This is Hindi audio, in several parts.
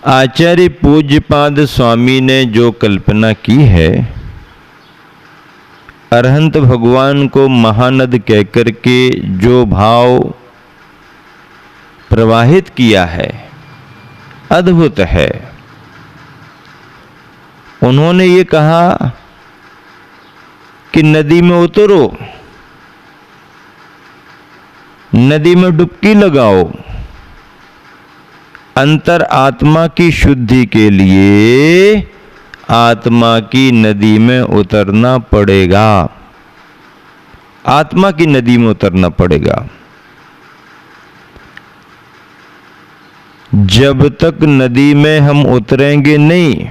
आचार्य पूज्यपाद स्वामी ने जो कल्पना की है, अरहंत भगवान को महानद कहकर के जो भाव प्रवाहित किया है, अद्भुत है। उन्होंने ये कहा कि नदी में उतरो, नदी में डुबकी लगाओ, अंतर आत्मा की शुद्धि के लिए आत्मा की नदी में उतरना पड़ेगा, आत्मा की नदी में उतरना पड़ेगा। जब तक नदी में हम उतरेंगे नहीं,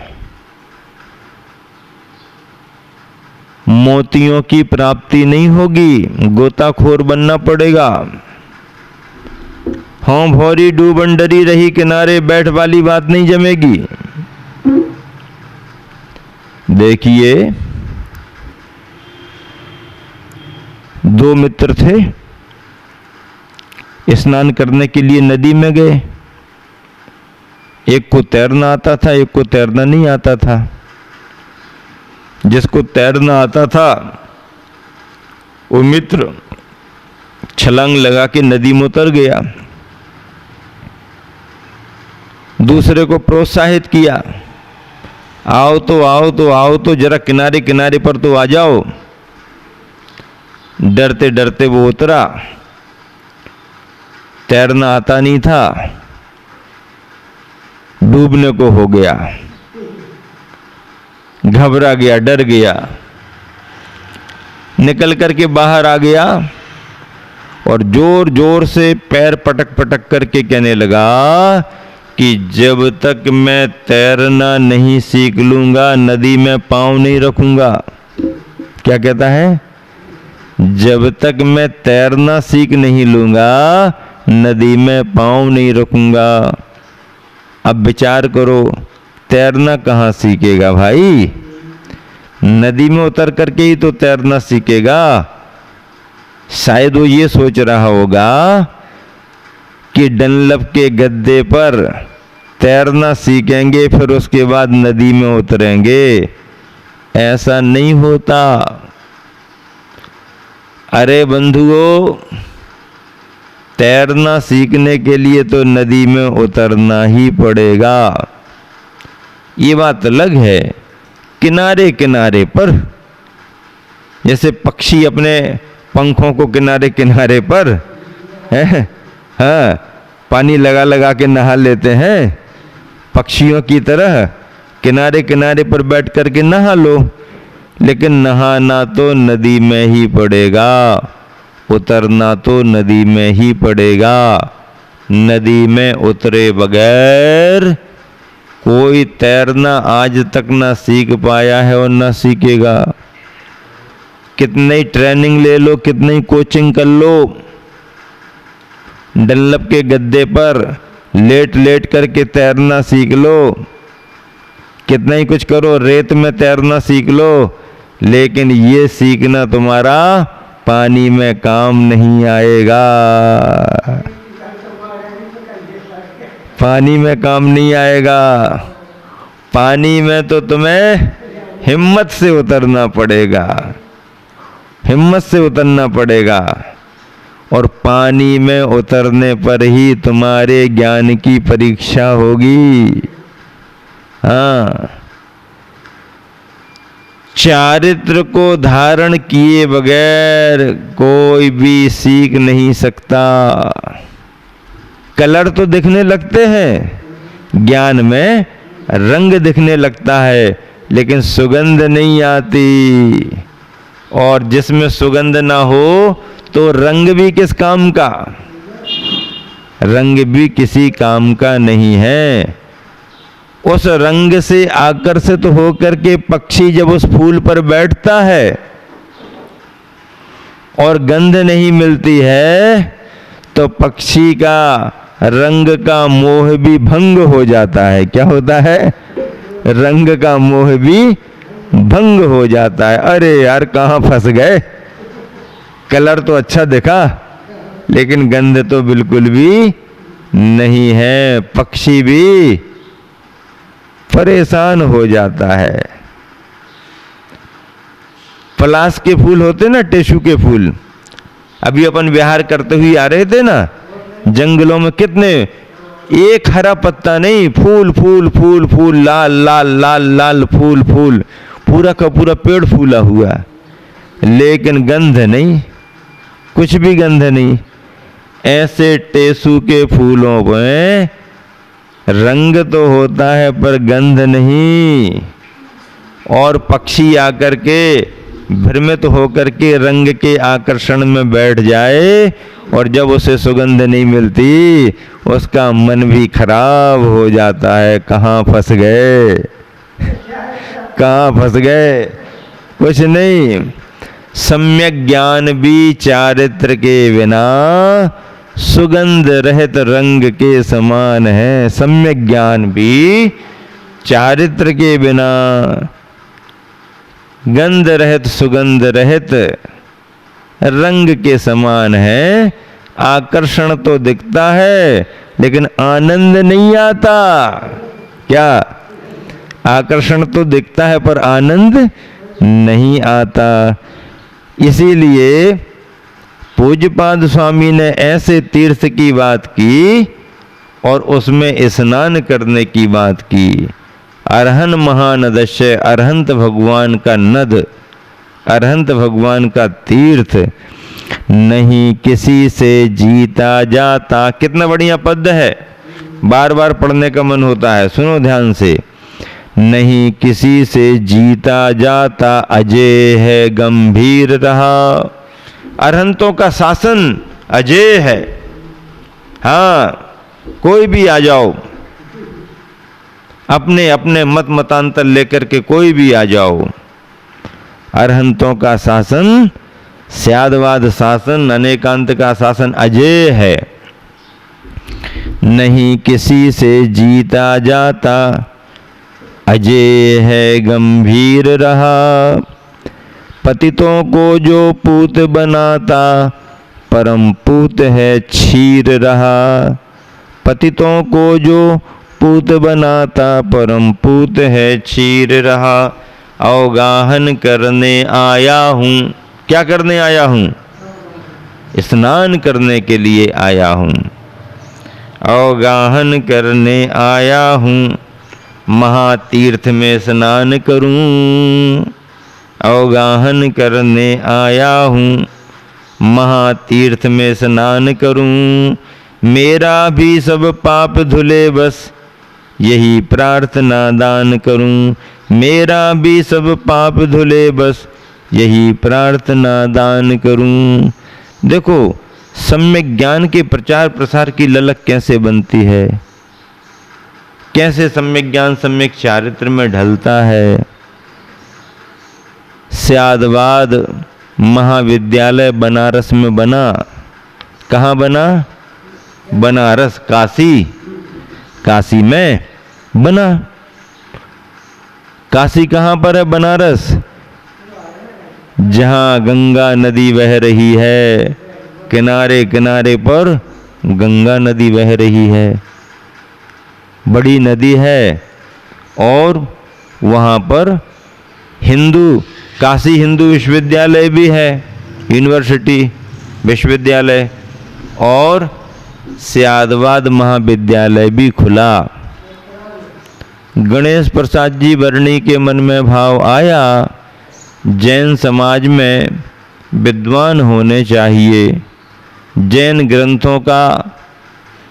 मोतियों की प्राप्ति नहीं होगी, गोताखोर बनना पड़ेगा। हाँ भौरी डूबन डरी रही किनारे बैठ वाली बात नहीं जमेगी। देखिए, दो मित्र थे, स्नान करने के लिए नदी में गए। एक को तैरना आता था, एक को तैरना नहीं आता था। जिसको तैरना आता था वो मित्र छलांग लगा के नदी में उतर गया। दूसरे को प्रोत्साहित किया, आओ तो आओ तो आओ तो, जरा किनारे किनारे पर तो आ जाओ। डरते डरते वो उतरा, तैरना आता नहीं था, डूबने को हो गया, घबरा गया, डर गया, निकल करके बाहर आ गया और जोर जोर से पैर पटक पटक करके कहने लगा कि जब तक मैं तैरना नहीं सीख लूंगा नदी में पांव नहीं रखूंगा। क्या कहता है? जब तक मैं तैरना सीख नहीं लूंगा नदी में पांव नहीं रखूंगा। अब विचार करो, तैरना कहाँ सीखेगा भाई? नदी में उतर करके ही तो तैरना सीखेगा। शायद वो ये सोच रहा होगा कि डनलप के गद्दे पर तैरना सीखेंगे फिर उसके बाद नदी में उतरेंगे। ऐसा नहीं होता। अरे बंधुओं, तैरना सीखने के लिए तो नदी में उतरना ही पड़ेगा। ये बात अलग है किनारे किनारे पर, जैसे पक्षी अपने पंखों को किनारे किनारे पर है, हाँ, पानी लगा लगा के नहा लेते हैं, पक्षियों की तरह किनारे किनारे पर बैठ करके नहा लो। लेकिन नहाना तो नदी में ही पड़ेगा, उतरना तो नदी में ही पड़ेगा। नदी में उतरे बगैर कोई तैरना आज तक ना सीख पाया है और ना सीखेगा। कितनी ट्रेनिंग ले लो, कितनी कोचिंग कर लो, डनलप के गद्दे पर लेट लेट करके तैरना सीख लो, कितना ही कुछ करो, रेत में तैरना सीख लो, लेकिन ये सीखना तुम्हारा पानी में काम नहीं आएगा। पानी में काम नहीं आएगा। पानी में तो तुम्हें हिम्मत से उतरना पड़ेगा, हिम्मत से उतरना पड़ेगा। और पानी में उतरने पर ही तुम्हारे ज्ञान की परीक्षा होगी। हाँ, चारित्र को धारण किए बगैर कोई भी सीख नहीं सकता। कलर तो दिखने लगते हैं, ज्ञान में रंग दिखने लगता है, लेकिन सुगंध नहीं आती। और जिसमें सुगंध ना हो तो रंग भी किस काम का? रंग भी किसी काम का नहीं है। उस रंग से आकर्षित होकर के पक्षी जब उस फूल पर बैठता है और गंध नहीं मिलती है तो पक्षी का रंग का मोह भी भंग हो जाता है। क्या होता है? रंग का मोह भी भंग हो जाता है। अरे यार, कहाँ फंस गए? कलर तो अच्छा दिखा लेकिन गंध तो बिल्कुल भी नहीं है। पक्षी भी परेशान हो जाता है। पलाश के फूल होते ना, टेशू के फूल, अभी अपन विहार करते हुए आ रहे थे ना, जंगलों में कितने, एक हरा पत्ता नहीं, फूल फूल फूल फूल, लाल लाल लाल लाल फूल फूल, पूरा का पूरा पेड़ फूला हुआ, लेकिन गंध नहीं, कुछ भी गंध नहीं। ऐसे टेसू के फूलों में रंग तो होता है पर गंध नहीं, और पक्षी आकर के भ्रमित होकर के रंग के आकर्षण में बैठ जाए, और जब उसे सुगंध नहीं मिलती उसका मन भी खराब हो जाता है। कहाँ फंस गए, कहाँ फंस गए, कुछ नहीं। सम्यक ज्ञान भी चारित्र के बिना सुगंध रहित रंग के समान है। सम्यक ज्ञान भी चारित्र के बिना गंध रहित सुगंध रहित रंग के समान है। आकर्षण तो दिखता है लेकिन आनंद नहीं आता। क्या? आकर्षण तो दिखता है पर आनंद नहीं आता। इसीलिए पूज्यपाद स्वामी ने ऐसे तीर्थ की बात की और उसमें स्नान करने की बात की। अरहन महानदस्य, अरहंत भगवान का नद, अरहंत भगवान का तीर्थ, नहीं किसी से जीता जाता। कितना बढ़िया पद है, बार बार पढ़ने का मन होता है, सुनो ध्यान से। नहीं किसी से जीता जाता, अजय है गंभीर रहा। अरहंतों का शासन अजय है। हाँ, कोई भी आ जाओ, अपने अपने मत मतांतर लेकर के कोई भी आ जाओ, अरहंतों का शासन, स्यादवाद शासन, अनेकांत का शासन अजय है। नहीं किसी से जीता जाता, अजय है गंभीर रहा। पतितों को जो पूत बनाता, परम पूत है क्षीर रहा। पतितों को जो पूत बनाता, परम पूत है क्षीर रहा। अवगाहन करने आया हूँ। क्या करने आया हूँ? स्नान करने के लिए आया हूँ। अवगाहन करने आया हूँ, महातीर्थ में स्नान करूं। अवगाहन करने आया हूँ, महातीर्थ में स्नान करूं। मेरा भी सब पाप धुले, बस यही प्रार्थना दान करूं। मेरा भी सब पाप धुले, बस यही प्रार्थना दान करूं। देखो, सम्यक ज्ञान के प्रचार प्रसार की ललक कैसे बनती है, कैसे सम्यक ज्ञान सम्यक चारित्र में ढलता है। स्यादवाद महाविद्यालय बनारस में बना। कहाँ बना? बनारस, काशी, काशी में बना। काशी कहाँ पर है? बनारस, जहाँ गंगा नदी बह रही है। किनारे किनारे पर गंगा नदी बह रही है, बड़ी नदी है। और वहाँ पर हिंदू, काशी हिंदू विश्वविद्यालय भी है, यूनिवर्सिटी विश्वविद्यालय, और स्यादवाद महाविद्यालय भी खुला। गणेश प्रसाद जी वर्णी के मन में भाव आया, जैन समाज में विद्वान होने चाहिए, जैन ग्रंथों का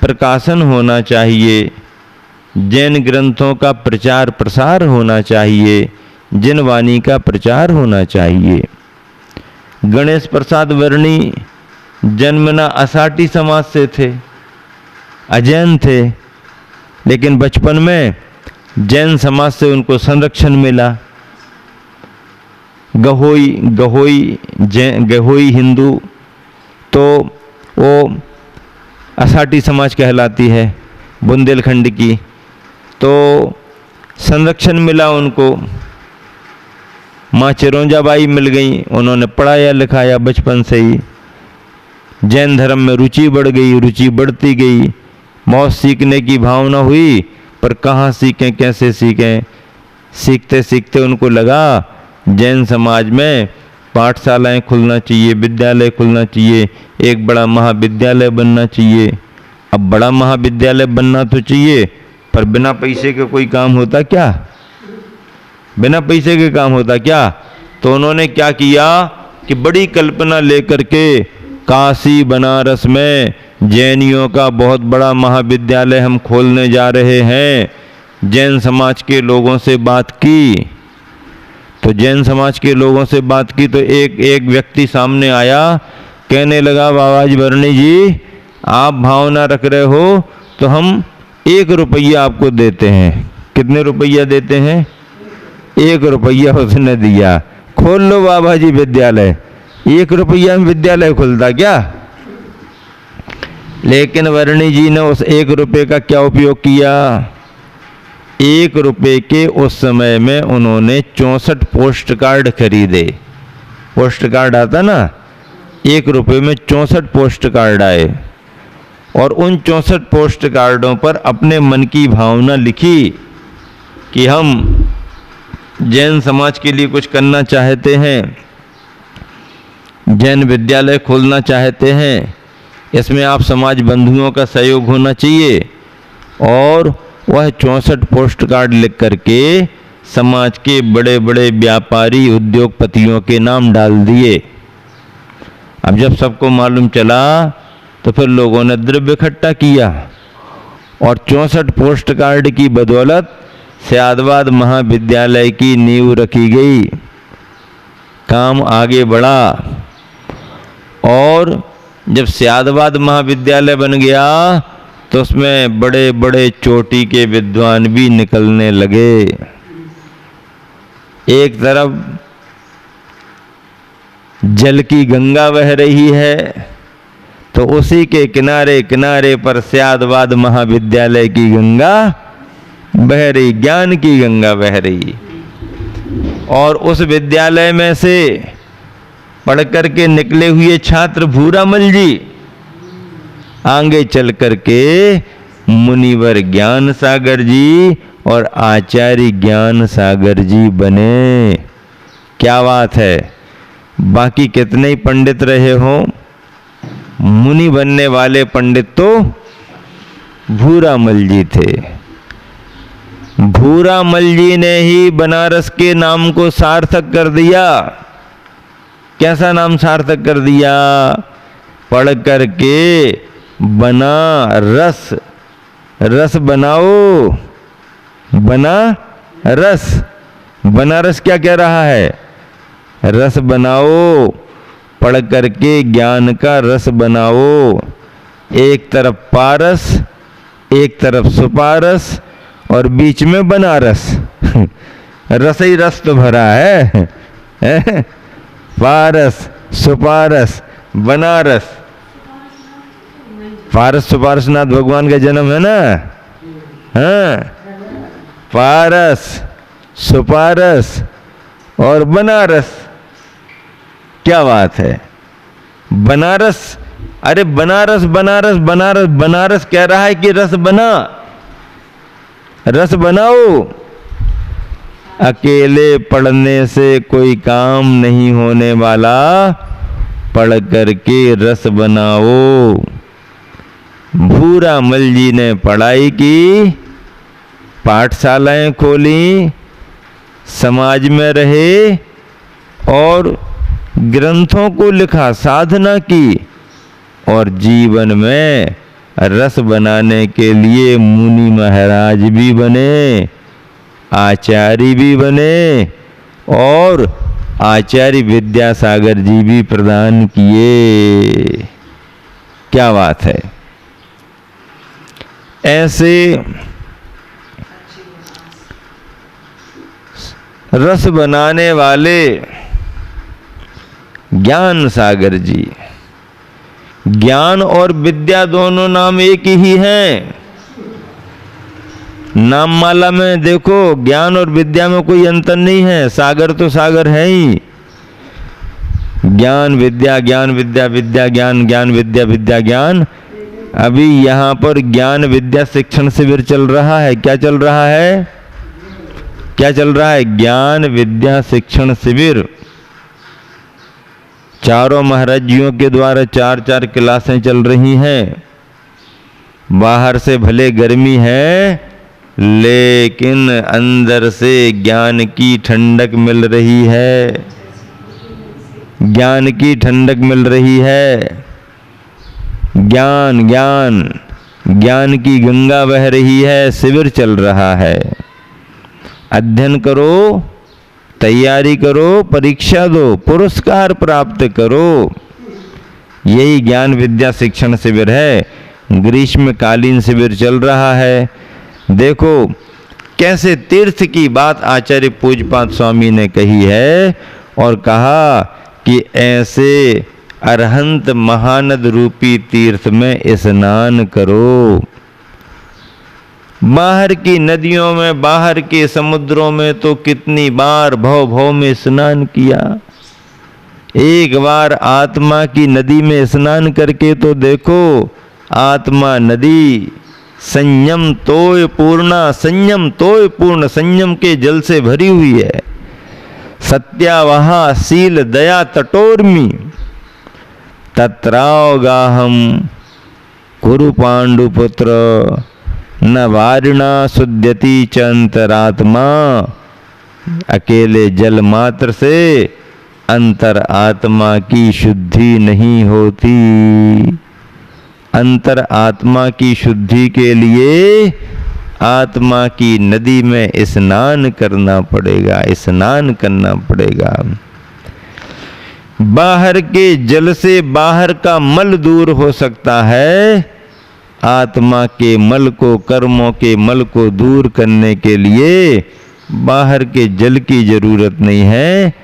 प्रकाशन होना चाहिए, जैन ग्रंथों का प्रचार प्रसार होना चाहिए, जैन वाणी का प्रचार होना चाहिए। गणेश प्रसाद वर्णी जन्मना असाटी समाज से थे, अजैन थे, लेकिन बचपन में जैन समाज से उनको संरक्षण मिला। गहोई हिंदू तो वो असाटी समाज कहलाती है, बुंदेलखंड की, तो संरक्षण मिला उनको। माँ चिरौंजाबाई मिल गई, उन्होंने पढ़ाया लिखाया बचपन से ही। जैन धर्म में रुचि बढ़ गई, रुचि बढ़ती गई, बहुत सीखने की भावना हुई, पर कहाँ सीखें, कैसे सीखें। सीखते सीखते उनको लगा जैन समाज में पाठशालाएं खुलना चाहिए, विद्यालय खुलना चाहिए, एक बड़ा महाविद्यालय बनना चाहिए। अब बड़ा महाविद्यालय बनना तो चाहिए, पर बिना पैसे के कोई काम होता क्या? बिना पैसे के काम होता क्या? तो उन्होंने क्या किया कि बड़ी कल्पना लेकर के काशी बनारस में जैनियों का बहुत बड़ा महाविद्यालय हम खोलने जा रहे हैं। जैन समाज के लोगों से बात की, तो जैन समाज के लोगों से बात की तो एक व्यक्ति सामने आया, कहने लगा बाबा जी वर्णी जी, आप भावना रख रहे हो तो हम 1 रुपया आपको देते हैं। कितने रुपया देते हैं? 1 रुपया उसने दिया। खोल लो बाबा जी विद्यालय। 1 रुपया में विद्यालय खुलता क्या? लेकिन वर्णी जी ने उस 1 रुपये का क्या उपयोग किया? 1 रुपये के उस समय में उन्होंने 64 पोस्ट कार्ड खरीदे। पोस्ट कार्ड आता ना, 1 रुपये में 64 पोस्ट कार्ड आए, और उन 64 पोस्ट कार्डों पर अपने मन की भावना लिखी कि हम जैन समाज के लिए कुछ करना चाहते हैं, जैन विद्यालय खोलना चाहते हैं, इसमें आप समाज बंधुओं का सहयोग होना चाहिए। और वह 64 पोस्ट कार्ड लिख करके समाज के बड़े बड़े व्यापारी उद्योगपतियों के नाम डाल दिए। अब जब सबको मालूम चला तो फिर लोगों ने द्रव्य इकट्ठा किया, और 64 पोस्ट कार्ड की बदौलत सयादवाद महाविद्यालय की नींव रखी गई। काम आगे बढ़ा, और जब सयादवाद महाविद्यालय बन गया तो उसमें बड़े बड़े चोटी के विद्वान भी निकलने लगे। एक तरफ जल की गंगा बह रही है, तो उसी के किनारे किनारे पर सयादवाद महाविद्यालय की गंगा बह रही, ज्ञान की गंगा बह रही। और उस विद्यालय में से पढ़ करके निकले हुए छात्र भूरामल जी आगे चल करके मुनिवर ज्ञान सागर जी और आचार्य ज्ञान सागर जी बने। क्या बात है! बाकी कितने ही पंडित रहे हो, मुनि बनने वाले पंडित तो भूरामल जी थे। भूरामल जी ने ही बनारस के नाम को सार्थक कर दिया। कैसा नाम सार्थक कर दिया? पढ़ करके बना रस, रस बनाओ, बना रस। बनारस क्या कह रहा है? रस बनाओ, पढ़ करके ज्ञान का रस बनाओ। एक तरफ पारस, एक तरफ सुपारस, और बीच में बनारस। रस ही रस तो भरा है, पारस, सुपारस, बनारस। पारस सुपारसनाथ भगवान का जन्म है ना? हाँ, पारस, सुपारस और बनारस। क्या बात है! बनारस, अरे बनारस बनारस बनारस, बनारस कह रहा है कि रस बना, रस बनाओ। अकेले पढ़ने से कोई काम नहीं होने वाला, पढ़ करके रस बनाओ। भूरामल जी ने पढ़ाई की, पाठशालाएं खोली, समाज में रहे और ग्रंथों को लिखा, साधना की, और जीवन में रस बनाने के लिए मुनि महाराज भी बने, आचार्य भी बने, और आचार्य विद्यासागर जी भी प्रदान किए। क्या बात है! ऐसे रस बनाने वाले ज्ञान सागर जी। ज्ञान और विद्या दोनों नाम एक ही हैं। नाम माला में देखो, ज्ञान और विद्या में कोई अंतर नहीं है। सागर तो सागर है ही। ज्ञान विद्या, ज्ञान विद्या, विद्या ज्ञान, ज्ञान विद्या, विद्या ज्ञान। अभी यहाँ पर ज्ञान विद्या शिक्षण शिविर चल रहा है। क्या चल रहा है? क्या चल रहा है? ज्ञान विद्या शिक्षण शिविर। चारों महाराज जियों के द्वारा 4-4 क्लासें चल रही हैं। बाहर से भले गर्मी है, लेकिन अंदर से ज्ञान की ठंडक मिल रही है। ज्ञान की ठंडक मिल रही है। ज्ञान ज्ञान ज्ञान की गंगा बह रही है। शिविर चल रहा है। अध्ययन करो, तैयारी करो, परीक्षा दो, पुरस्कार प्राप्त करो। यही ज्ञान विद्या शिक्षण शिविर है। ग्रीष्मकालीन शिविर चल रहा है। देखो कैसे तीर्थ की बात आचार्य पूज्यपाद स्वामी ने कही है और कहा कि ऐसे अरहंत महानद रूपी तीर्थ में स्नान करो। बाहर की नदियों में, बाहर के समुद्रों में तो कितनी बार भव भव में स्नान किया। एक बार आत्मा की नदी में स्नान करके तो देखो। आत्मा नदी संयम तोय पूर्णा, संयम तोय पूर्ण, संयम के जल से भरी हुई है। सत्यावहा शील दया तटोर्मी, तत्रावगाहम कुरु पांडुपुत्र, न वारिणा शुद्ध्यति च अंतरात्मा। अकेले जल मात्र से अंतर आत्मा की शुद्धि नहीं होती। अंतर आत्मा की शुद्धि के लिए आत्मा की नदी में स्नान करना पड़ेगा, स्नान करना पड़ेगा। बाहर के जल से बाहर का मल दूर हो सकता है। आत्मा के मल को, कर्मों के मल को दूर करने के लिए बाहर के जल की जरूरत नहीं है,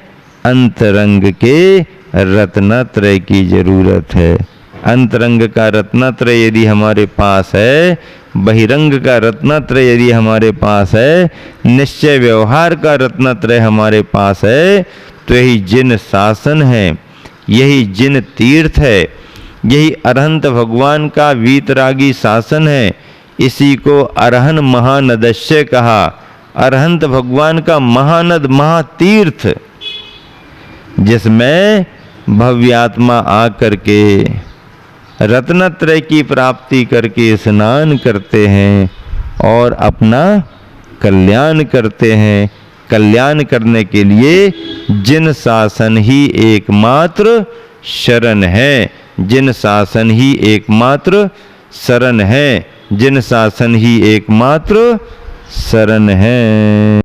अंतरंग के रत्नत्रय की जरूरत है। अंतरंग का रत्नत्रय यदि हमारे पास है, बहिरंग का रत्नत्रय यदि हमारे पास है, निश्चय व्यवहार का रत्नत्रय हमारे पास है, तो यही जिन शासन है, यही जिन तीर्थ है, यही अरहंत भगवान का वीतरागी शासन है। इसी को अरहन महानदस्य कहा। अरहंत भगवान का महानद, महातीर्थ, जिसमें भव्यात्मा आकर के रत्नत्रय की प्राप्ति करके स्नान करते हैं और अपना कल्याण करते हैं। कल्याण करने के लिए जिन शासन ही एकमात्र शरण है, जिन शासन ही एकमात्र शरण है, जिन शासन ही एकमात्र शरण है।